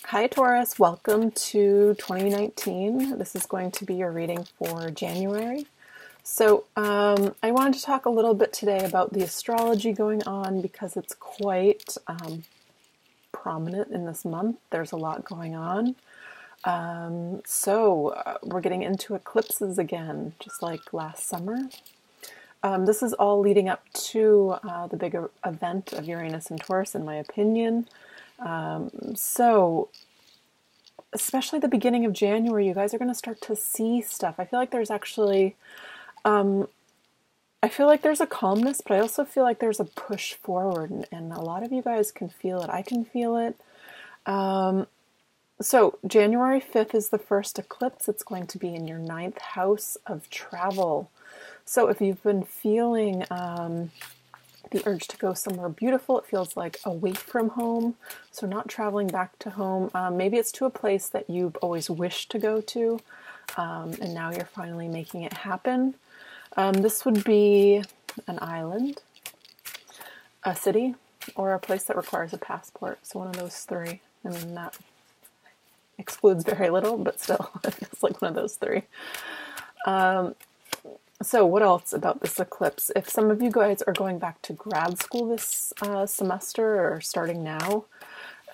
Hi Taurus, welcome to 2019. This is going to be your reading for January. So I wanted to talk a little bit today about the astrology going on because it's quite prominent in this month. There's a lot going on. We're getting into eclipses again, just like last summer. This is all leading up to the bigger event of Uranus and Taurus, in my opinion. Especially the beginning of January, you guys are going to start to see stuff. I feel like there's actually, I feel like there's a calmness, but I also feel like there's a push forward, and a lot of you guys can feel it. I can feel it. So January 5th is the first eclipse. It's going to be in your 9th house of travel. So if you've been feeling the urge to go somewhere beautiful, it feels like away from home, so not traveling back to home. Maybe it's to a place that you've always wished to go to, and now you're finally making it happen. This would be an island, a city, or a place that requires a passport. So one of those three. I mean, that excludes very little, but still, it feels like one of those three. So what else about this eclipse? If some of you guys are going back to grad school this semester or starting now,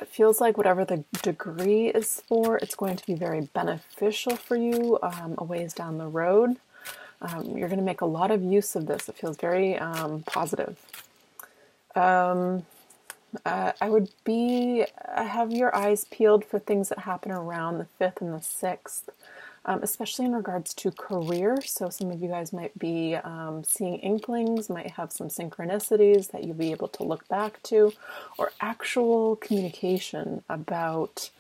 it feels like whatever the degree is for, it's going to be very beneficial for you a ways down the road. You're going to make a lot of use of this. It feels very positive. I have your eyes peeled for things that happen around the 5th and the 6th. Especially in regards to career. So some of you guys might be seeing inklings, might have some synchronicities that you'll be able to look back to, or actual communication about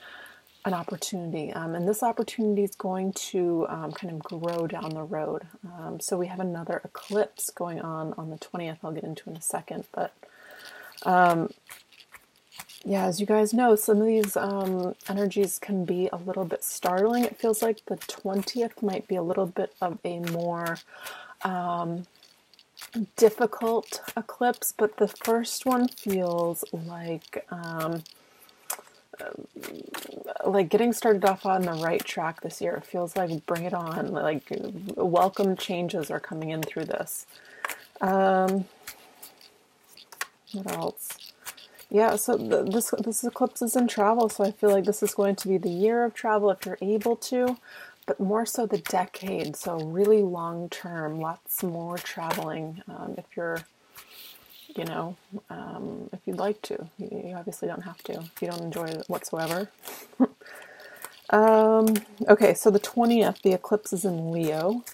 an opportunity. And this opportunity is going to kind of grow down the road. So we have another eclipse going on the 20th. I'll get into in a second. But yeah, as you guys know, some of these energies can be a little bit startling. It feels like the 20th might be a little bit of a more difficult eclipse, but the first one feels like getting started off on the right track this year. It feels like bring it on, like welcome changes are coming in through this. What else? Yeah, so this eclipse is in travel, so I feel like this is going to be the year of travel if you're able to, but more so the decade, so really long term, lots more traveling if you're, if you'd like to. You obviously don't have to if you don't enjoy it whatsoever. Okay, so the 20th, the eclipse is in Leo.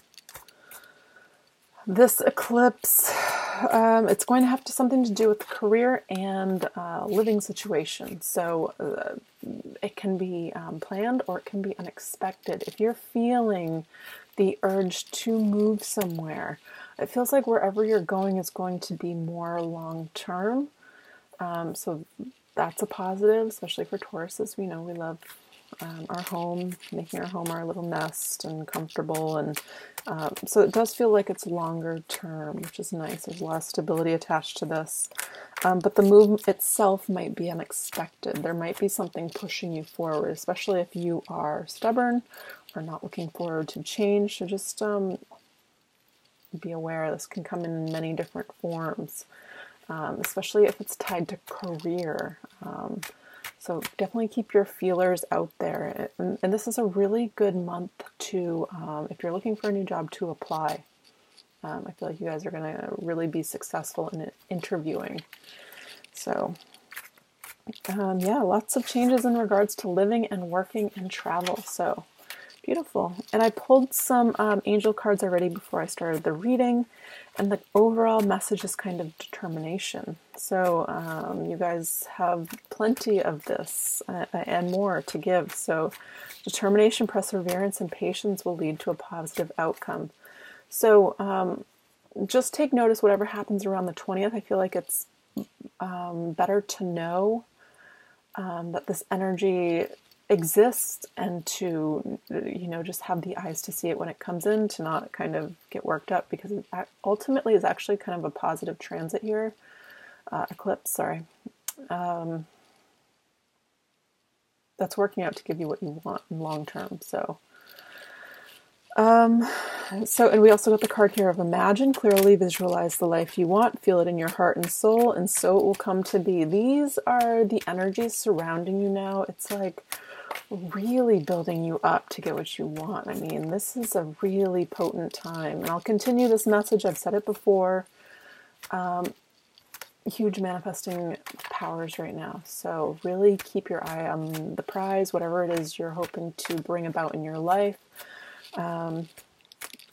This eclipse, it's going to have something to do with career and living situation. So it can be planned or it can be unexpected. If you're feeling the urge to move somewhere, it feels like wherever you're going is going to be more long-term. So that's a positive, especially for Tauruses. We know we love our home, making our home our little nest and comfortable, and so it does feel like it's longer term, which is nice. There's a lot of stability attached to this, but the move itself might be unexpected. There might be something pushing you forward, especially if you are stubborn or not looking forward to change. So just be aware this can come in many different forms, especially if it's tied to career. So definitely keep your feelers out there. And this is a really good month to, if you're looking for a new job, to apply. I feel like you guys are going to really be successful in interviewing. So, yeah, lots of changes in regards to living and working and travel. So, beautiful. And I pulled some angel cards already before I started the reading. And the overall message is kind of determination. So you guys have plenty of this and more to give. So determination, perseverance, and patience will lead to a positive outcome. So just take notice whatever happens around the 20th. I feel like it's better to know that this energy exists and to, just have the eyes to see it when it comes in, to not kind of get worked up, because it ultimately is actually kind of a positive transit here. Eclipse, sorry. that's working out to give you what you want in long term. So, and we also got the card here of imagine, clearly visualize the life you want, feel it in your heart and soul, and so it will come to be. These are the energies surrounding you now. It's like really building you up to get what you want. I mean, this is a really potent time. And I'll continue this message. I've said it before. Huge manifesting powers right now. So really keep your eye on the prize, whatever it is you're hoping to bring about in your life. And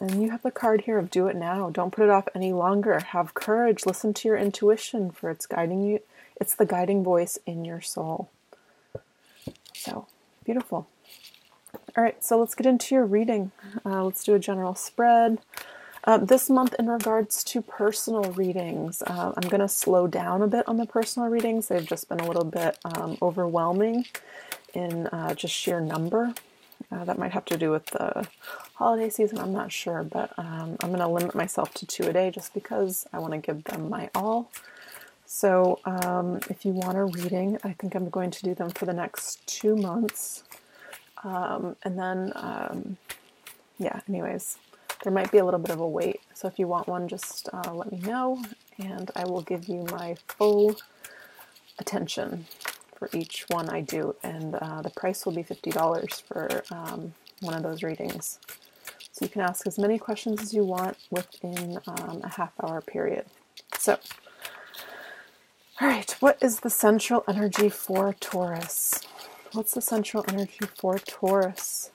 you have the card here of do it now. Don't put it off any longer. Have courage. Listen to your intuition, for it's guiding you. It's the guiding voice in your soul. So beautiful. All right, so let's get into your reading. Let's do a general spread. This month, in regards to personal readings, I'm going to slow down a bit on the personal readings. They've just been a little bit overwhelming in just sheer number. That might have to do with the holiday season, I'm not sure, but I'm going to limit myself to 2 a day just because I want to give them my all. So if you want a reading, I think I'm going to do them for the next 2 months. And then, yeah, anyways, there might be a little bit of a wait. So if you want one, just let me know, and I will give you my full attention for each one I do. And the price will be $50 for one of those readings. So you can ask as many questions as you want within a half-hour period. So, all right, what is the central energy for Taurus? What's the central energy for Taurus?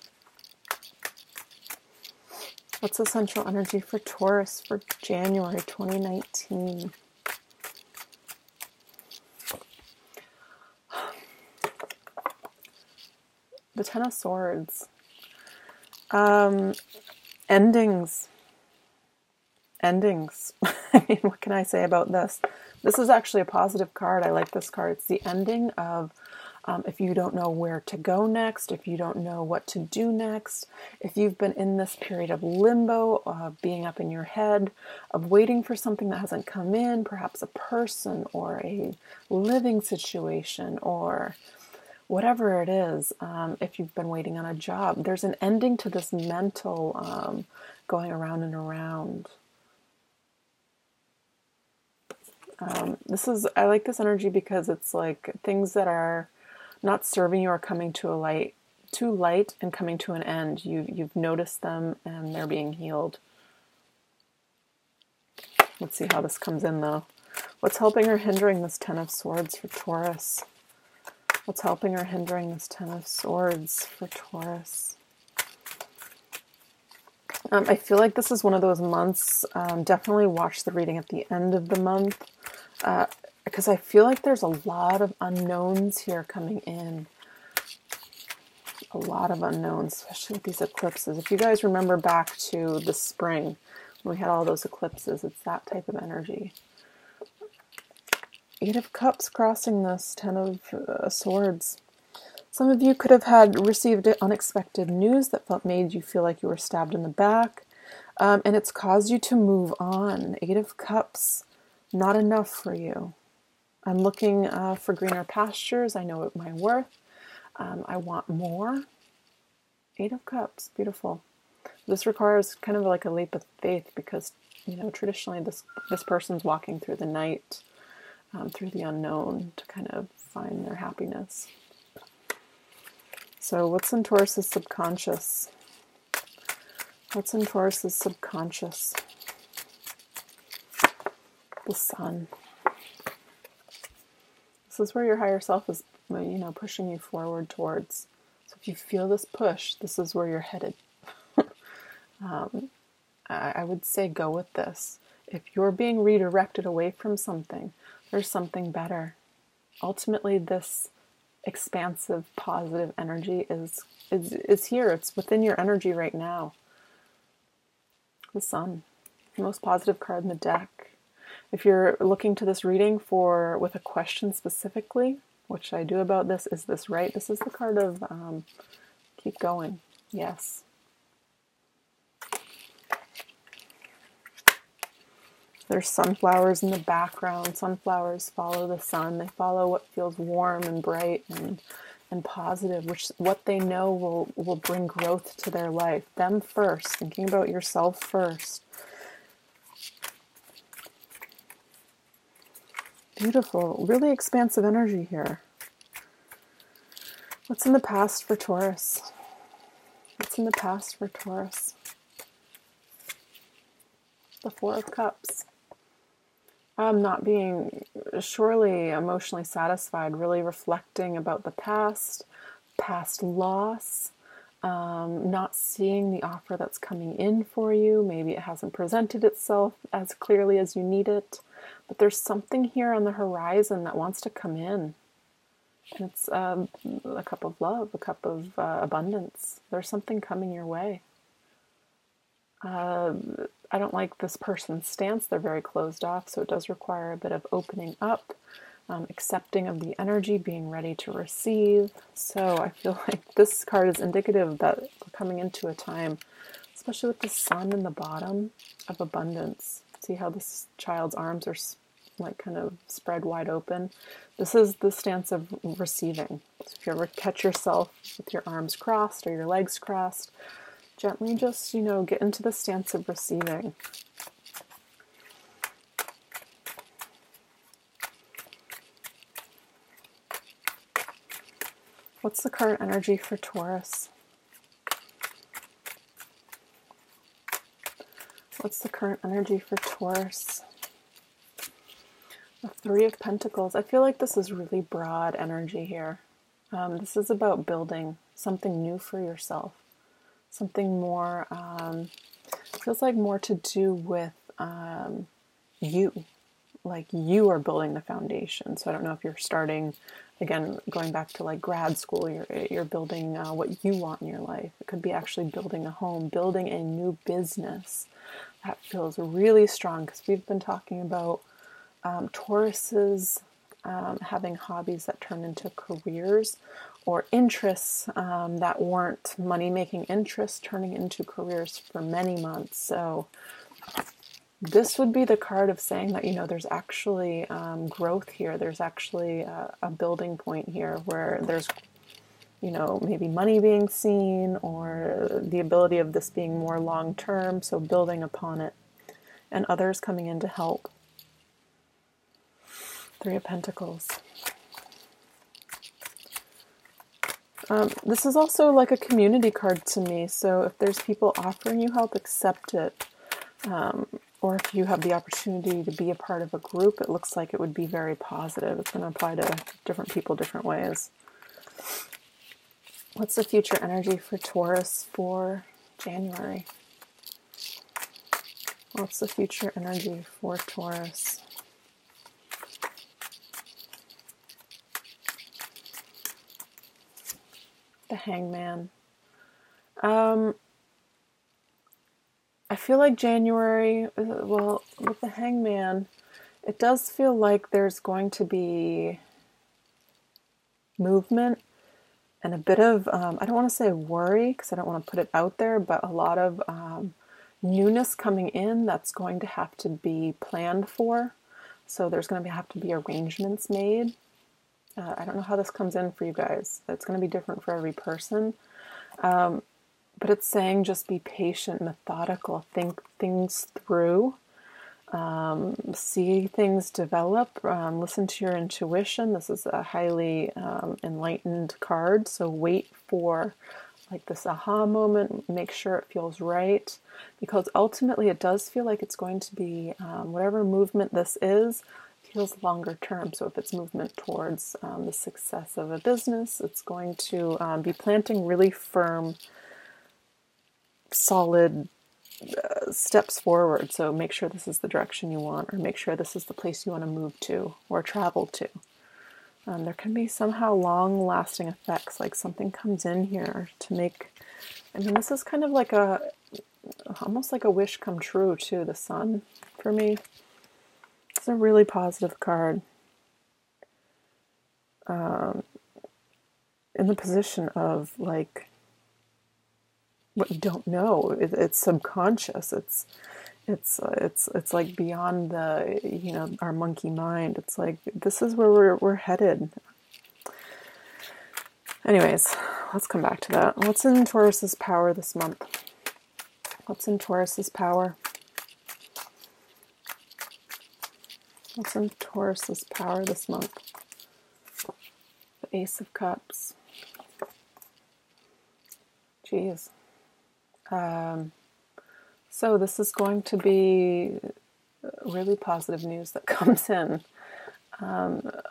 What's the central energy for Taurus for January 2019? The Ten of Swords. Endings. Endings. I mean, what can I say about this? This is actually a positive card. I like this card. It's the ending of if you don't know where to go next, if you don't know what to do next, if you've been in this period of limbo, of being up in your head, of waiting for something that hasn't come in, perhaps a person or a living situation or whatever it is, if you've been waiting on a job, there's an ending to this mental going around and around. I like this energy because it's like things that are not serving you are coming to light and coming to an end. You've noticed them and they're being healed. Let's see how this comes in though. What's helping or hindering this Ten of Swords for Taurus? What's helping or hindering this Ten of Swords for Taurus? I feel like this is one of those months. Definitely watch the reading at the end of the month. Because I feel like there's a lot of unknowns here coming in. A lot of unknowns, especially with these eclipses. If you guys remember back to the spring, when we had all those eclipses, it's that type of energy. Eight of Cups crossing this Ten of Swords. Some of you could have received unexpected news that made you feel like you were stabbed in the back. And it's caused you to move on. Eight of Cups, not enough for you. I'm looking for greener pastures. I know my worth. I want more. Eight of Cups, beautiful. This requires kind of like a leap of faith because, you know, traditionally this person's walking through the night, through the unknown to kind of find their happiness. So what's in Taurus's subconscious? What's in Taurus's subconscious? The Sun. This is where your higher self is, you know, pushing you forward towards. So if you feel this push, this is where you're headed. I would say go with this. If you're being redirected away from something, there's something better. Ultimately, this expansive, positive energy is here. It's within your energy right now. The Sun, the most positive card in the deck. If you're looking to this reading with a question specifically, which I do about this, is this right? This is the card of keep going. Yes. There's sunflowers in the background. Sunflowers follow the sun. They follow what feels warm and bright and and positive, which what they know will bring growth to their life. Them first, thinking about yourself first. Beautiful, really expansive energy here. What's in the past for Taurus? What's in the past for Taurus? The Four of Cups. Not being surely emotionally satisfied, really reflecting about the past loss, not seeing the offer that's coming in for you. Maybe it hasn't presented itself as clearly as you need it, but there's something here on the horizon that wants to come in. And it's a cup of love, a cup of abundance. There's something coming your way. I don't like this person's stance. They're very closed off, so it does require a bit of opening up, accepting of the energy, being ready to receive. So I feel like this card is indicative that we're coming into a time, especially with the sun in the bottom, of abundance. See how this child's arms are like kind of spread wide open? This is the stance of receiving. So if you ever catch yourself with your arms crossed or your legs crossed, gently just, get into the stance of receiving. What's the current energy for Taurus? What's the current energy for Taurus? The Three of Pentacles. I feel like this is really broad energy here. This is about building something new for yourself. Something more, feels like more to do with you. Like you are building the foundation. So I don't know if you're starting, again, going back to like grad school, you're building what you want in your life. It could be actually building a home, building a new business. That feels really strong because we've been talking about Tauruses having hobbies that turn into careers, or interests that weren't money-making interests turning into careers for many months. So this would be the card of saying that, there's actually growth here. There's actually a building point here where there's, maybe money being seen, or the ability of this being more long-term, so building upon it, and others coming in to help. Three of Pentacles. This is also like a community card to me, so if there's people offering you help, accept it. Or if you have the opportunity to be a part of a group, it looks like it would be very positive. It's going to apply to different people different ways. What's the future energy for Taurus for January? What's the future energy for Taurus? The Hangman. I feel like January, well, with the Hangman, it does feel like there's going to be movement and a bit of, I don't want to say worry because I don't want to put it out there, but a lot of newness coming in that's going to have to be planned for. So there's going to have to be arrangements made. I don't know how this comes in for you guys. It's going to be different for every person. But it's saying just be patient, methodical, think things through, see things develop, listen to your intuition. This is a highly enlightened card, so wait for like this aha moment, make sure it feels right, because ultimately it does feel like it's going to be, whatever movement this is, feels longer term. So if it's movement towards the success of a business, it's going to be planting really firm, solid steps forward. So make sure this is the direction you want, or make sure this is the place you want to move to or travel to. There can be somehow long-lasting effects, like something comes in here to make, this is kind of like almost like a wish come true too, the Sun, for me. It's a really positive card. In the position of like what you don't know, it's subconscious. It's like beyond the our monkey mind. It's like this is where we're headed. Anyways, let's come back to that. What's in Taurus's power this month? What's in Taurus's power? What's in Taurus's power this month? The Ace of Cups. Jeez. So this is going to be really positive news that comes in.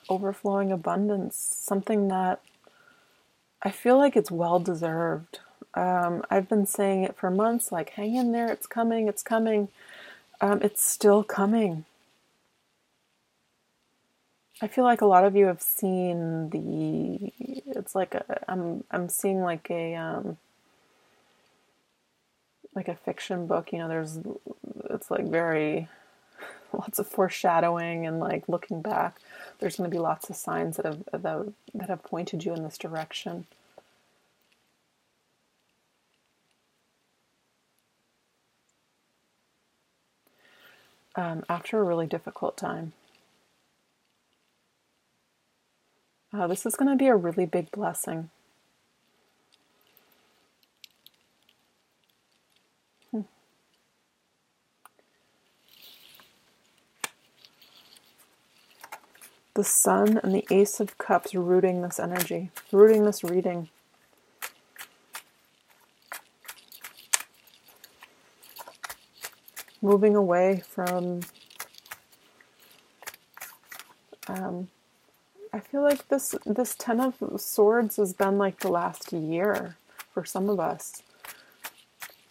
Overflowing abundance. Something that I feel like it's well-deserved. I've been saying it for months, like, hang in there, it's coming, it's coming. It's still coming. I feel like a lot of you have seen it's like I'm seeing like a fiction book, you know, it's like very, lots of foreshadowing and like looking back. There's going to be lots of signs that have pointed you in this direction. After a really difficult time. This is going to be a really big blessing. The Sun and the Ace of Cups rooting this energy, rooting this reading. Moving away from, I feel like this Ten of Swords has been like the last year for some of us.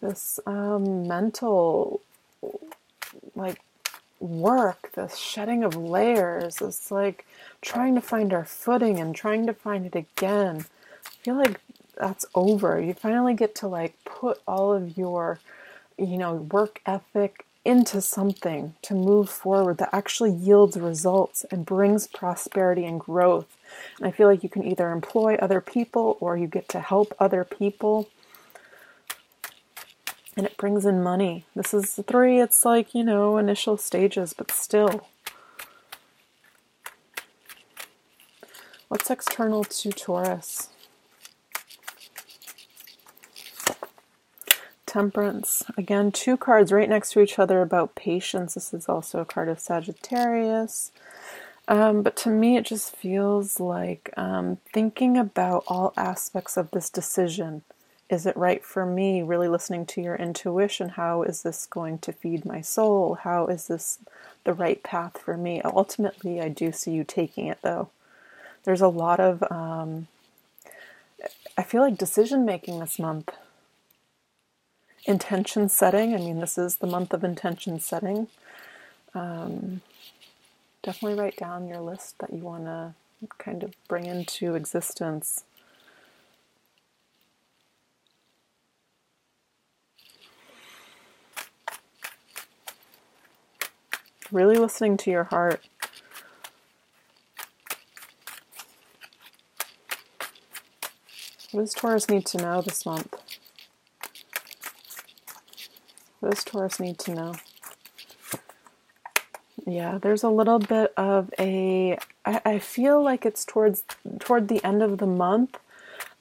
This mental, like, work, this shedding of layers, this like trying to find our footing and trying to find it again. I feel like that's over. You finally get to like put all of your, work ethic into something to move forward that actually yields results and brings prosperity and growth. And I feel like you can either employ other people or you get to help other people. And it brings in money. This is 3, it's like, initial stages, but still. What's external to Taurus? Temperance. Again, 2 cards right next to each other about patience. This is also a card of Sagittarius. But to me, it just feels like thinking about all aspects of this decision. Is it right for me? Really listening to your intuition. How is this going to feed my soul? How is this the right path for me? Ultimately, I do see you taking it, though. There's a lot of, I feel like decision making this month. Intention setting. I mean, this is the month of intention setting. Definitely write down your list that you want to kind of bring into existence. Really listening to your heart. What does Taurus need to know this month? What does Taurus need to know? Yeah, there's a little bit of I feel like it's toward the end of the month,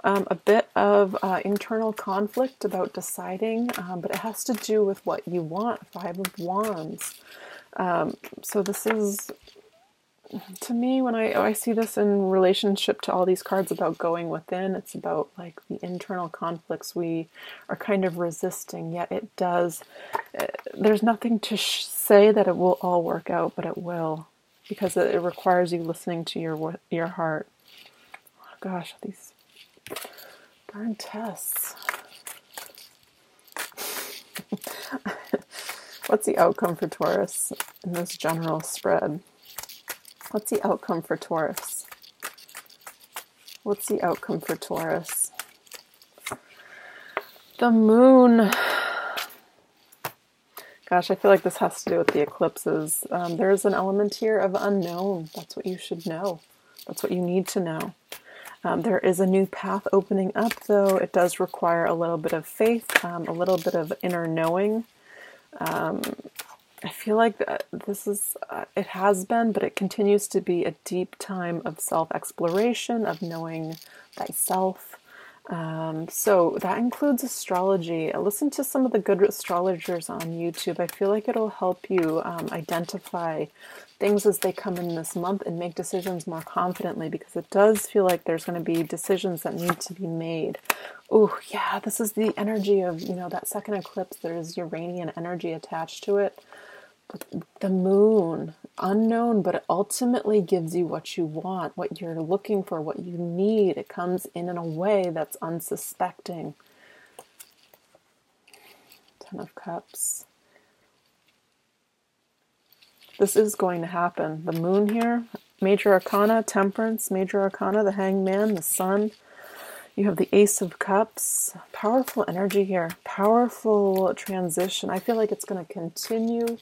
a bit of internal conflict about deciding, but it has to do with what you want. 5 of Wands. So this is, to me, when I see this in relationship to all these cards about going within, it's about like the internal conflicts we are kind of resisting, yet it does. There's nothing to say that it will all work out, but it will, because it requires you listening to your heart. Oh, gosh, these darn tests. What's the outcome for Taurus in this general spread? What's the outcome for Taurus? What's the outcome for Taurus? The Moon. Gosh, I feel like this has to do with the eclipses. There's an element here of unknown. That's what you should know. That's what you need to know. There is a new path opening up, though. It does require a little bit of faith, a little bit of inner knowing. I feel like this is, it has been, but it continues to be a deep time of self-exploration, of knowing thyself. So that includes astrology. Listen to some of the good astrologers on YouTube. I feel like it'll help you identify things as they come in this month and make decisions more confidently, because it does feel like there's going to be decisions that need to be made. Oh, yeah, this is the energy of, that second eclipse. There's Uranian energy attached to it. The moon, unknown, but it ultimately gives you what you want, what you're looking for, what you need. It comes in a way that's unsuspecting. Ten of Cups. This is going to happen. The moon here, major arcana, temperance, major arcana, the hangman, the sun. You have the Ace of Cups. Powerful energy here. Powerful transition. I feel like it's going to continue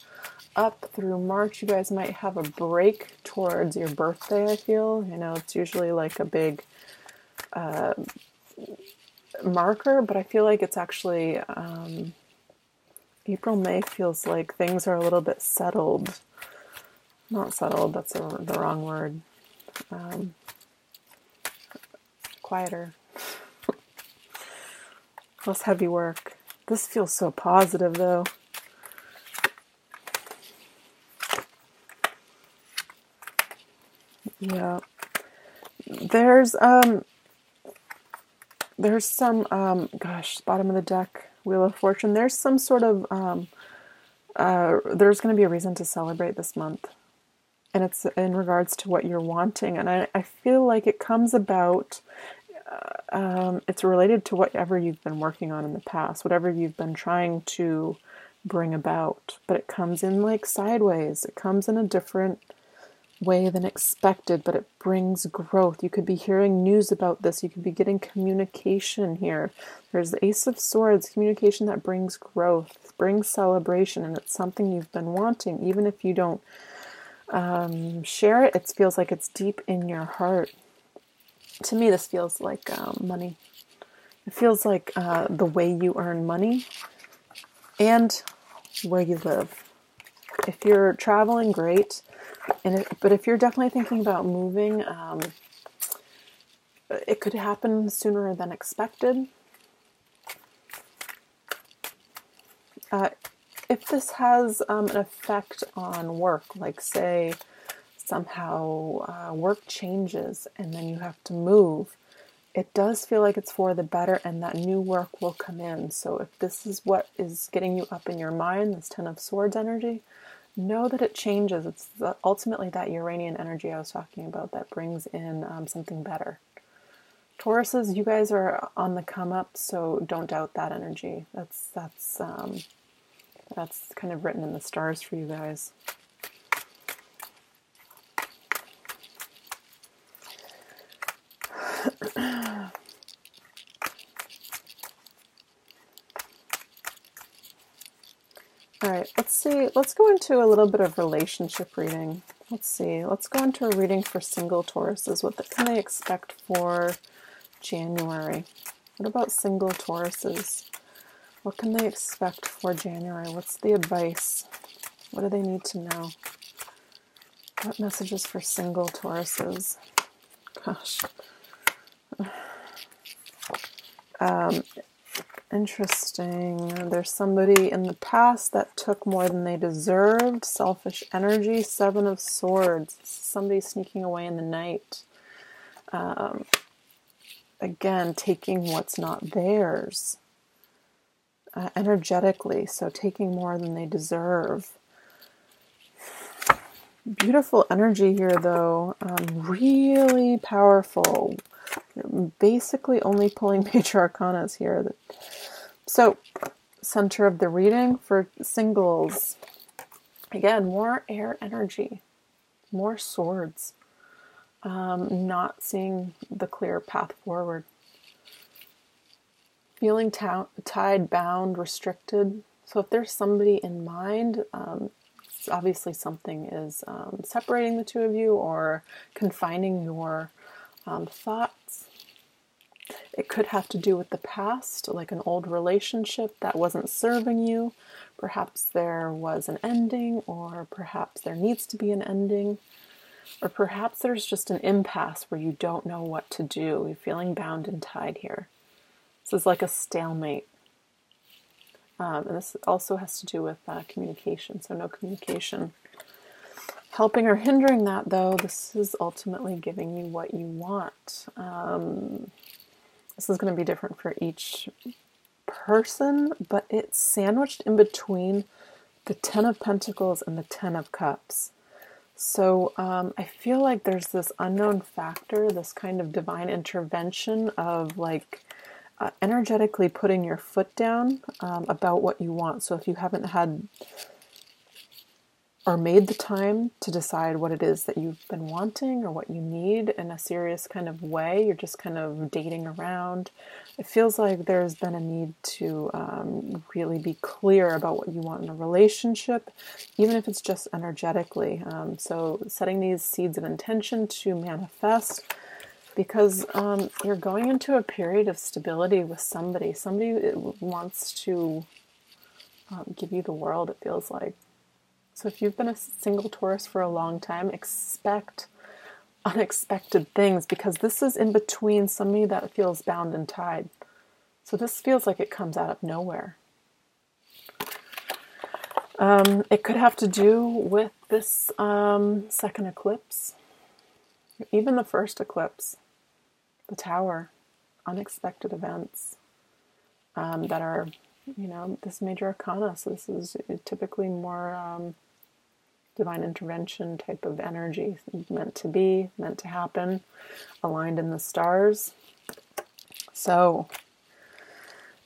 up through March. You guys might have a break towards your birthday, I feel. It's usually like a big marker, but I feel like it's actually April, May feels like things are a little bit settled. Not settled, that's the wrong word. Quieter. Less heavy work. This feels so positive, though. Yeah. There's some, bottom of the deck, Wheel of Fortune. There's some sort of, there's going to be a reason to celebrate this month. And it's in regards to what you're wanting. And I feel like it comes about, it's related to whatever you've been working on in the past, whatever you've been trying to bring about. But it comes in like sideways. It comes in a different way than expected, but it brings growth. You could be hearing news about this. You could be getting communication here. There's the Ace of Swords, communication that brings growth, brings celebration, and it's something you've been wanting. Even if you don't share it, it feels like it's deep in your heart. To me, this feels like money. It feels like the way you earn money and where you live. If you're traveling, great. But if you're definitely thinking about moving, it could happen sooner than expected. If this has an effect on work, like say somehow work changes and then you have to move, it does feel like it's for the better and that new work will come in. So if this is what is getting you up in your mind, this Ten of Swords energy, know that it changes. It's ultimately that Uranian energy I was talking about that brings in something better. Tauruses, you guys are on the come up, so don't doubt that energy. That's kind of written in the stars for you guys. All right, let's see. Let's go into a little bit of relationship reading. Let's see. Let's go into a reading for single Tauruses. What can they expect for January? What about single Tauruses? What can they expect for January? What's the advice? What do they need to know? What messages for single Tauruses? Gosh. Interesting. There's somebody in the past that took more than they deserved. Selfish energy. Seven of Swords. Somebody sneaking away in the night. Again, taking what's not theirs. Energetically. So taking more than they deserve. Beautiful energy here, though. Really powerful. Basically only pulling major arcanas here. So, center of the reading for singles. Again, more air energy. More swords. Not seeing the clear path forward. Feeling tied, bound, restricted. So if there's somebody in mind, obviously something is separating the two of you or confining your thoughts. It could have to do with the past, like an old relationship that wasn't serving you. Perhaps there was an ending, or perhaps there needs to be an ending. Or perhaps there's just an impasse where you don't know what to do. You're feeling bound and tied here. This is like a stalemate. And this also has to do with communication, so no communication. Helping or hindering that, though, this is ultimately giving you what you want. This is going to be different for each person, but it's sandwiched in between the Ten of Pentacles and the Ten of Cups. So I feel like there's this unknown factor, this kind of divine intervention of like energetically putting your foot down about what you want. So if you haven't had or made the time to decide what it is that you've been wanting or what you need in a serious kind of way, you're just kind of dating around. It feels like there's been a need to really be clear about what you want in a relationship, even if it's just energetically. So setting these seeds of intention to manifest, because you're going into a period of stability with somebody. Somebody wants to give you the world, it feels like. So if you've been a single Taurus for a long time, expect unexpected things, because this is in between somebody that feels bound and tied. So this feels like it comes out of nowhere. It could have to do with this second eclipse, even the first eclipse, the Tower, unexpected events that are, this major arcana. So this is typically more divine intervention type of energy, meant to be, meant to happen, aligned in the stars. So,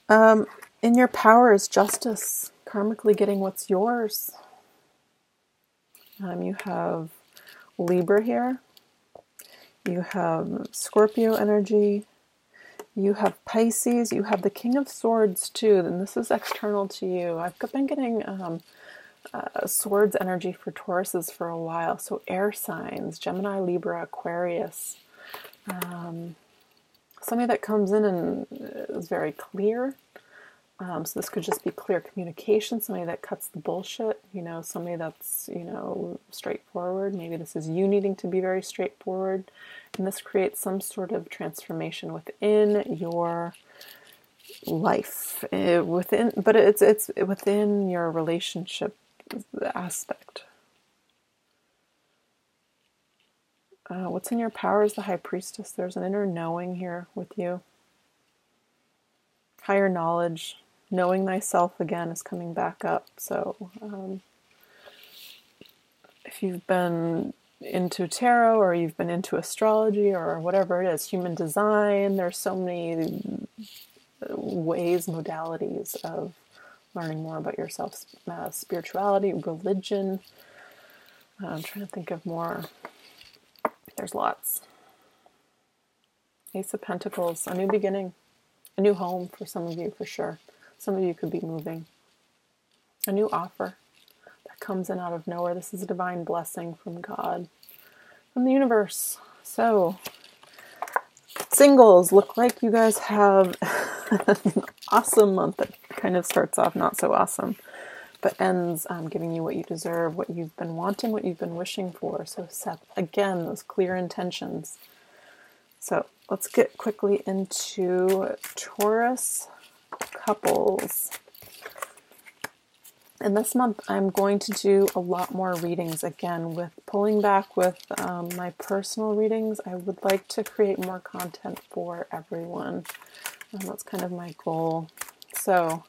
in your power is justice, karmically getting what's yours. You have Libra here. You have Scorpio energy. You have Pisces. You have the King of Swords too, and this is external to you. I've been getting Swords energy for Tauruses for a while. So air signs, Gemini, Libra, Aquarius. Somebody that comes in and is very clear. So this could just be clear communication. Somebody that cuts the bullshit. Somebody that's, straightforward. Maybe this is you needing to be very straightforward. And this creates some sort of transformation within your life. But it's within your relationship aspect. What's in your power is the High Priestess. There's an inner knowing here with you. Higher knowledge, knowing thyself again is coming back up. So if you've been into tarot or you've been into astrology or whatever it is, human design, there's so many ways, modalities of learning more about yourself, spirituality, religion. I'm trying to think of more. There's lots. Ace of Pentacles, a new beginning, a new home for some of you for sure. Some of you could be moving. A new offer that comes in out of nowhere. This is a divine blessing from God, from the universe. So, singles, look like you guys have an awesome month that kind of starts off not so awesome, but ends giving you what you deserve, what you've been wanting, what you've been wishing for. So set, again, those clear intentions. So let's get quickly into Taurus couples. And this month I'm going to do a lot more readings, again, with pulling back with my personal readings. I would like to create more content for everyone. That's kind of my goal. So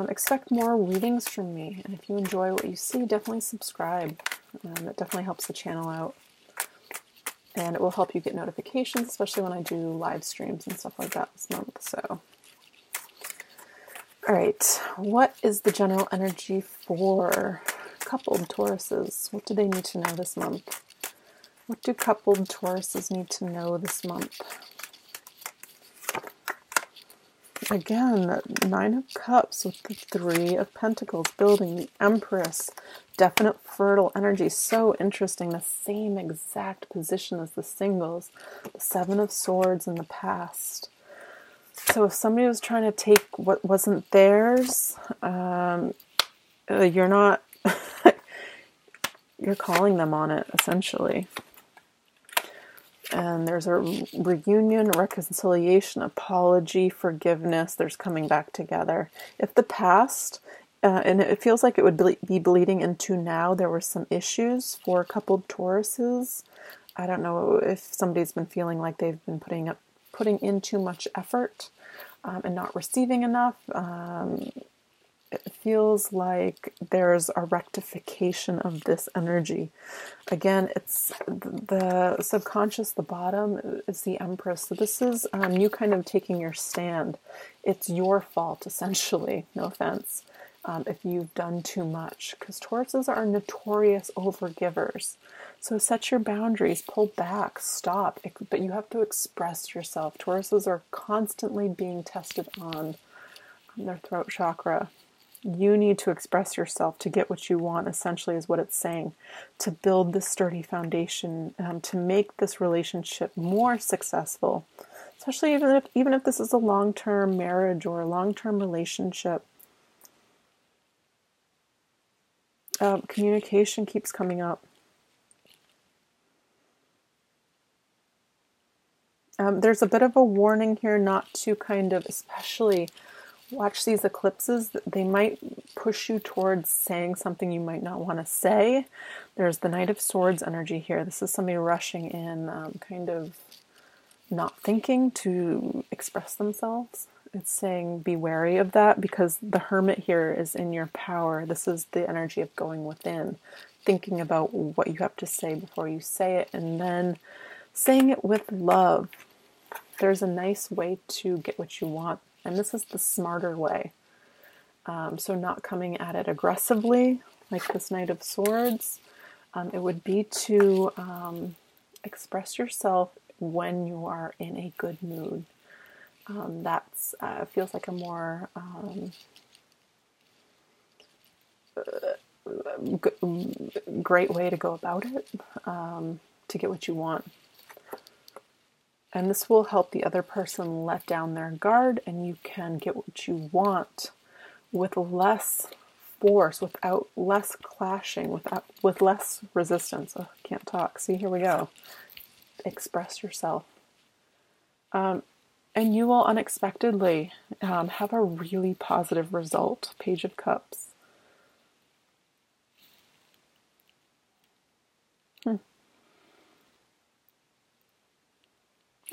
expect more readings from me. And if you enjoy what you see, definitely subscribe. It definitely helps the channel out. And it will help you get notifications, especially when I do live streams and stuff like that this month. So, all right, what is the general energy for coupled Tauruses? What do they need to know this month? What do coupled Tauruses need to know this month? Again, Nine of Cups with the Three of Pentacles, building the Empress, definite fertile energy. So interesting, the same exact position as the singles, the Seven of Swords in the past. So if somebody was trying to take what wasn't theirs, you're You're calling them on it, essentially. And there's a reunion, a reconciliation, apology, forgiveness. There's coming back together. If the past, and it feels like it would be bleeding into now, there were some issues for coupled Tauruses. I don't know if somebody's been feeling like they've been putting in too much effort and not receiving enough. It feels like there's a rectification of this energy. Again, it's the subconscious, the bottom is the Empress. So this is you kind of taking your stand. It's your fault, essentially. No offense. If you've done too much. Because Tauruses are notorious overgivers. So set your boundaries, pull back, stop. But you have to express yourself. Tauruses are constantly being tested on their throat chakra. You need to express yourself to get what you want, essentially, is what it's saying. To build this sturdy foundation, to make this relationship more successful. Especially even if this is a long-term marriage or a long-term relationship. Communication keeps coming up. There's a bit of a warning here not to kind of, especially watch these eclipses. They might push you towards saying something you might not want to say. There's the Knight of Swords energy here. This is somebody rushing in, kind of not thinking to express themselves. It's saying be wary of that because the Hermit here is in your power. This is the energy of going within, thinking about what you have to say before you say it, and then saying it with love. There's a nice way to get what you want. And this is the smarter way. So not coming at it aggressively, like this Knight of Swords. It would be to express yourself when you are in a good mood. That's feels like a more great way to go about it, to get what you want. And this will help the other person let down their guard, and you can get what you want with less force, without less clashing, with less resistance. Oh, I can't talk. See, here we go. Express yourself. And you will unexpectedly have a really positive result. Page of Cups.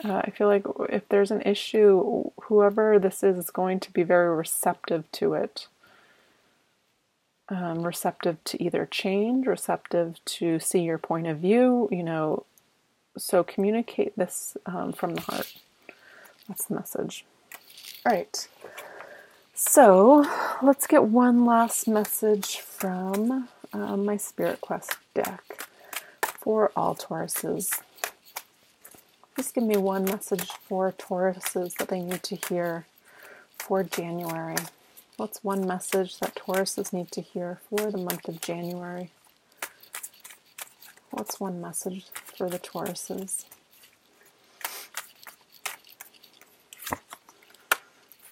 I feel like if there's an issue, whoever this is going to be very receptive to it. Receptive to either change, receptive to see your point of view, so communicate this from the heart. That's the message. All right. So let's get one last message from my Spirit Quest deck for all Tauruses. Just give me one message for Tauruses that they need to hear for January. What's one message that Tauruses need to hear for the month of January? What's one message for the Tauruses?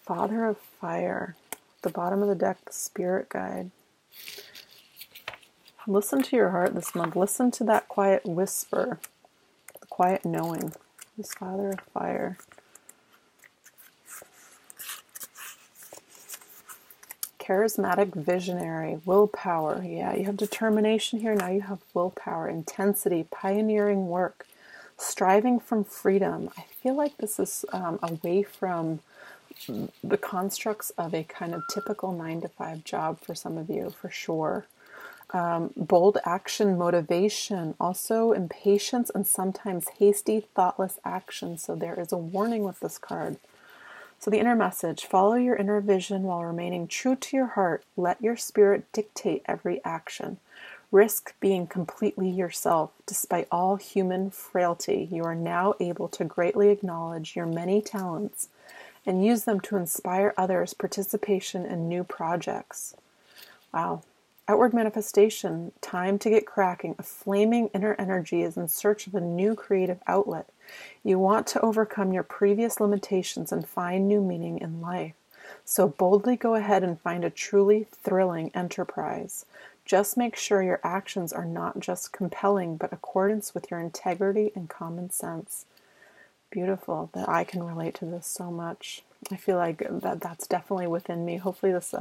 Father of Fire. The bottom of the deck, the Spirit Guide. Listen to your heart this month. Listen to that quiet whisper, the quiet knowing. This Father of Fire. Charismatic visionary, willpower. Yeah, you have determination here. Now you have willpower, intensity, pioneering work, striving from freedom. I feel like this is away from the constructs of a kind of typical 9-to-5 job for some of you, for sure. Bold action, motivation, also impatience and sometimes hasty, thoughtless action. So there is a warning with this card. So the inner message, follow your inner vision while remaining true to your heart. Let your spirit dictate every action. Risk being completely yourself. Despite all human frailty, you are now able to greatly acknowledge your many talents and use them to inspire others' participation in new projects. Wow. Outward manifestation, time to get cracking. A flaming inner energy is in search of a new creative outlet. You want to overcome your previous limitations and find new meaning in life. So boldly go ahead and find a truly thrilling enterprise. Just make sure your actions are not just compelling, but accordance with your integrity and common sense. Beautiful. That I can relate to this so much. I feel like that's definitely within me. Hopefully this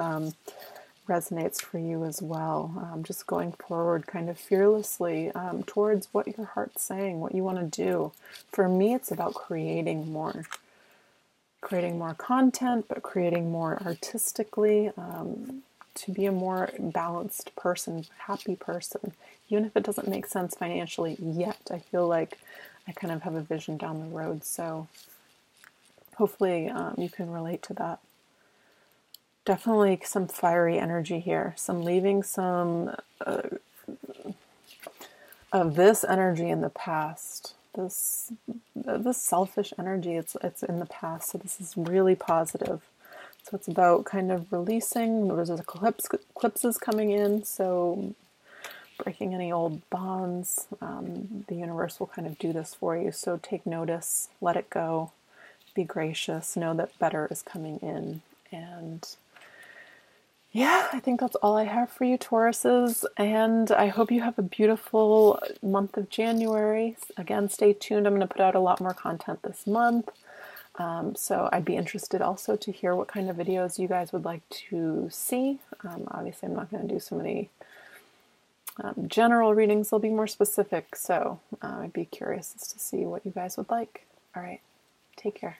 resonates for you as well. Just going forward kind of fearlessly towards what your heart's saying, what you want to do. For me, it's about creating more content, but creating more artistically, to be a more balanced person, happy person, even if it doesn't make sense financially yet. I feel like I kind of have a vision down the road, so hopefully you can relate to that. Definitely some fiery energy here, some leaving some of this energy in the past. This selfish energy, it's in the past, so this is really positive. So it's about kind of releasing. There's eclipses coming in, so breaking any old bonds. The universe will kind of do this for you. So take notice, let it go, be gracious, know that better is coming in. And yeah, I think that's all I have for you, Tauruses. And I hope you have a beautiful month of January. Again, stay tuned. I'm going to put out a lot more content this month. So I'd be interested also to hear what kind of videos you guys would like to see. Obviously, I'm not going to do so many general readings. They'll be more specific. So I'd be curious as to see what you guys would like. All right. Take care.